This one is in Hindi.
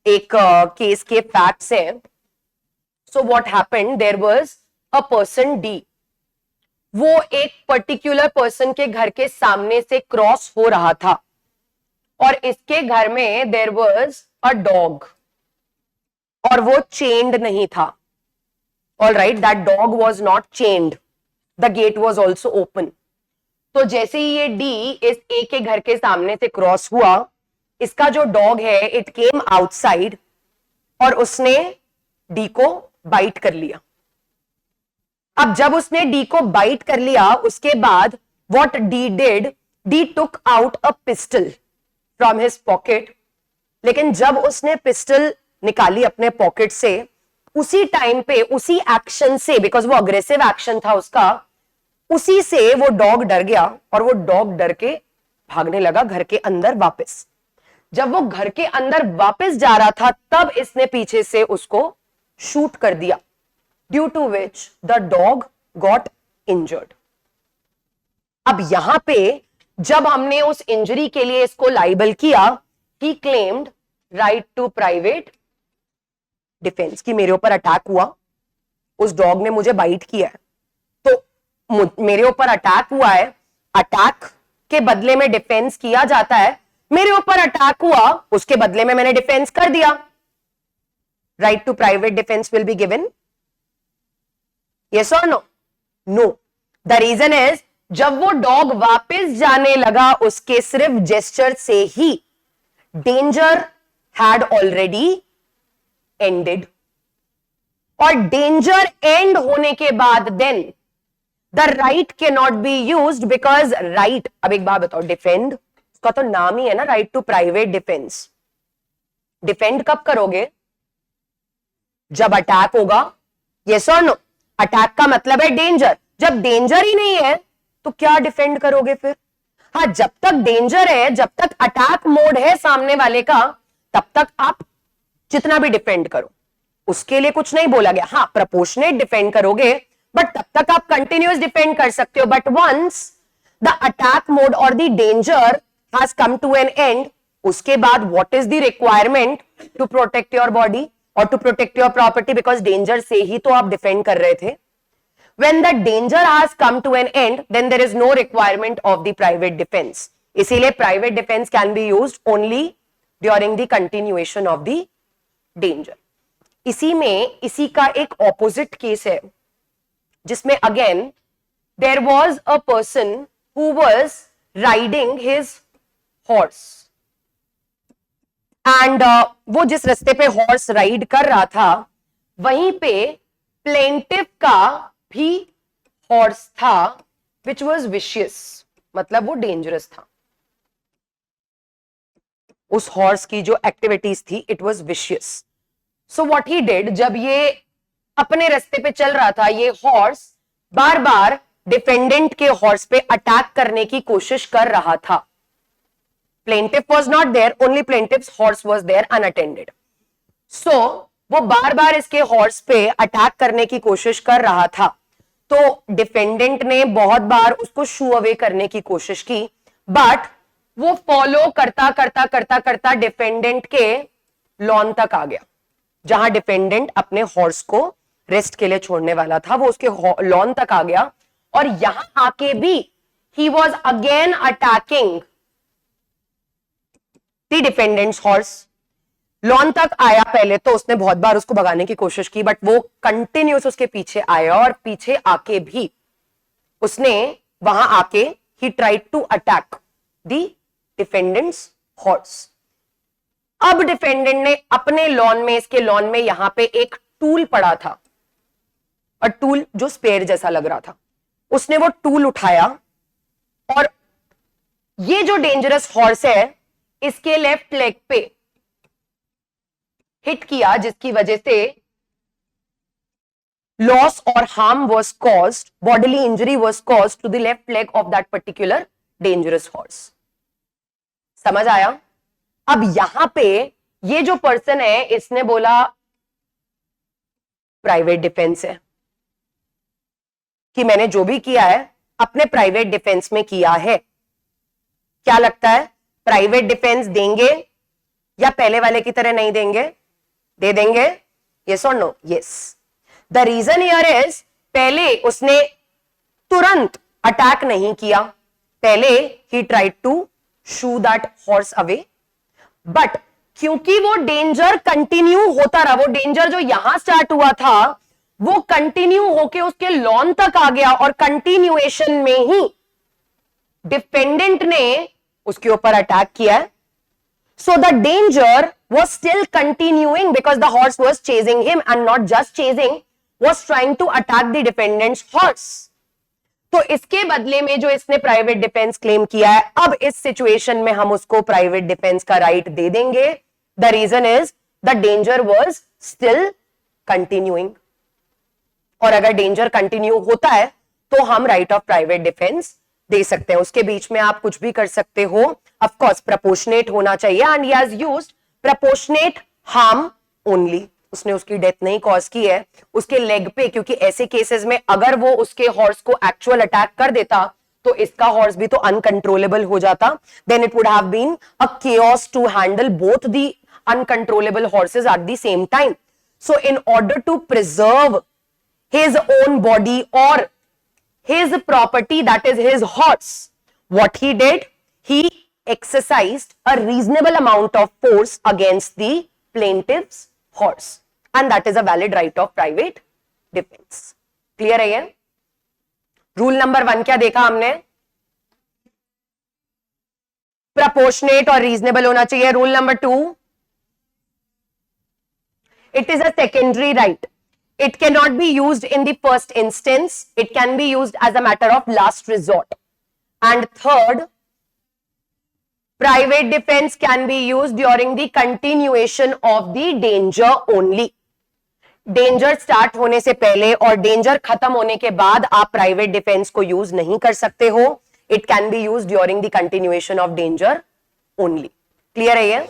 एक केस के फैक्ट्स हैं. So what happened, there was a person D. वो एक पर्टिकुलर पर्सन के घर के सामने से क्रॉस हो रहा था और इसके घर में देयर वाज अ डॉग और वो चेन्ड नहीं था. All right, that dog was not chained, the gate was also open. तो जैसे ही ये डी इस ए के घर के सामने से क्रॉस हुआ, इसका जो डॉग है इट केम आउटसाइड और उसने डी को बाइट कर लिया. अब जब उसने डी को बाइट कर लिया, उसके बाद what D did, D took out a pistol from his pocket. लेकिन जब उसने पिस्टल निकाली अपने पॉकेट से, उसी टाइम पे, उसी एक्शन से, बिकॉज वो अग्रेसिव एक्शन था उसका, उसी से वो डॉग डर गया और वो डॉग डर के भागने लगा घर के अंदर वापस. जब वो घर के अंदर वापस जा रहा था, तब इसने पीछे से उसको शूट कर दिया, due to which the dog got injured. अब यहां पे जब हमने उस इंजरी के लिए इसको लाइबल किया, he claimed right to private defence, कि मेरे ऊपर अटैक हुआ, उस डॉग ने मुझे बाइट किया है, तो मेरे ऊपर अटैक हुआ है, अटैक के बदले में डिफेंस किया जाता है, मेरे ऊपर अटैक हुआ, उसके बदले में मैंने डिफेंस कर दिया. Right to private defence will be given. Yes और no? No. The reason is, जब वो डॉग वापस जाने लगा, उसके सिर्फ जेस्चर से ही डेंजर हैड ऑलरेडी एंडेड. और डेंजर एंड होने के बाद then the right can not be used, because right, अब एक बात बताओ, डिफेंड उसका तो नाम ही है ना, right to private defence. Defend कब करोगे? जब अटैक होगा. यस और नो? अटैक का मतलब है डेंजर. जब डेंजर ही नहीं है तो क्या डिफेंड करोगे फिर? हाँ, जब तक डेंजर है, जब तक अटैक मोड है सामने वाले का, तब तक आप जितना भी डिफेंड करो, उसके लिए कुछ नहीं बोला गया. हाँ, प्रपोर्शनेट डिफेंड करोगे, बट तब तक आप कंटिन्यूअस डिफेंड कर सकते हो. But once the attack mode और the danger has come to an end, उसके बाद what is the requirement to protect your body और to protect your property, because danger से ही तो आप डिफेंड कर रहे थे. When the danger has come to an end, then there is no requirement of the private defense. इसीलिए private defense can be used only during the continuation of the danger. इसी में इसी का एक opposite case है, जिसमें again there was a person who was riding his horse and वो जिस रास्ते पे horse ride कर रहा था, वहीं पे plaintiff का भी हॉर्स था, विच वॉज विशियस, मतलब वो डेंजरस था. उस हॉर्स की जो एक्टिविटीज थी, it was vicious. So what he did, जब ये अपने रास्ते पे चल रहा था, ये हॉर्स बार बार डिफेंडेंट के हॉर्स पे अटैक करने की कोशिश कर रहा था. Plaintiff was not there, only plaintiff's horse was there unattended. सो वो बार बार इसके हॉर्स पे अटैक करने की कोशिश कर रहा था. तो डिफेंडेंट ने बहुत बार उसको शू अवे करने की कोशिश की, बट वो फॉलो करता करता करता करता डिफेंडेंट के लॉन तक आ गया. जहां डिफेंडेंट अपने हॉर्स को रेस्ट के लिए छोड़ने वाला था, वो उसके लॉन तक आ गया और यहां आके भी he was again attacking the defendant's horse. Lawn तक आया पहले तो उसने बहुत बार उसको भगाने की कोशिश की, बट वो कंटिन्यूस उसके पीछे आया और पीछे आके भी उसने वहां आके ही tried to attack the defendant's horse. अब डिफेंडेंट ने अपने लॉन में, इसके लॉन में यहां पे एक टूल पड़ा था, और टूल जो स्पेयर जैसा लग रहा था, उसने वो टूल उठाया और ये जो डेंजरस हॉर्स है, इसके लेफ्ट लेग पे हिट किया, जिसकी वजह से लॉस और harm was caused, bodily injury was caused to the left leg of that particular dangerous horse. समझ आया? अब यहां पे ये जो पर्सन है, इसने बोला प्राइवेट डिफेंस है, कि मैंने जो भी किया है अपने प्राइवेट डिफेंस में किया है. क्या लगता है, प्राइवेट डिफेंस देंगे या पहले वाले की तरह नहीं देंगे? दे देंगे? यस और no? Yes. The reason here is, पहले उसने तुरंत अटैक नहीं किया, पहले ही tried to shoo that horse away, but क्योंकि वो डेंजर कंटिन्यू होता रहा, वो डेंजर जो यहां स्टार्ट हुआ था वो कंटिन्यू होके उसके लॉन तक आ गया, और कंटिन्यूएशन में ही डिफेंडेंट ने उसके ऊपर अटैक किया है. So the danger was still continuing because the horse was chasing him, and not just chasing, was trying to attack the defendant's horse. तो इसके बदले में जो इसने प्राइवेट डिफेंस क्लेम किया है, अब इस सिचुएशन में हम उसको प्राइवेट डिफेंस का राइट दे देंगे. The reason is the danger was still continuing, और अगर डेंजर कंटिन्यू होता है तो हम राइट ऑफ प्राइवेट डिफेंस दे सकते हैं. उसके बीच में आप कुछ भी कर सकते हो. ऑफ कोर्स प्रोपोर्शनेट होना चाहिए, and he has used proportionate harm only. उसने उसकी डेथ नहीं कॉज की है, उसके लेग पे, क्योंकि ऐसे केसेस में अगर वो उसके हॉर्स को एक्चुअल अटैक कर देता तो इसका हॉर्स भी तो अनकंट्रोलेबल हो जाता. Then it would have been a chaos to handle both the uncontrollable horses at the same time. So in order to preserve his own body or his property, that is his horse, what he did, he exercised a reasonable amount of force against the plaintiff's horse, and that is a valid right of private defense. Clear है ये? रूल नंबर 1 क्या देखा हमने? proportionate और reasonable होना चाहिए. Rule number 2, it is a secondary right. It cannot be used in the first instance. It can be used as a matter of last resort. And third, private defense can be used during the continuation of the danger only. Danger start होने से पहले और danger खत्म होने के बाद आप private defense को use नहीं कर सकते हो. It can be used during the continuation of danger only. Clear है ये?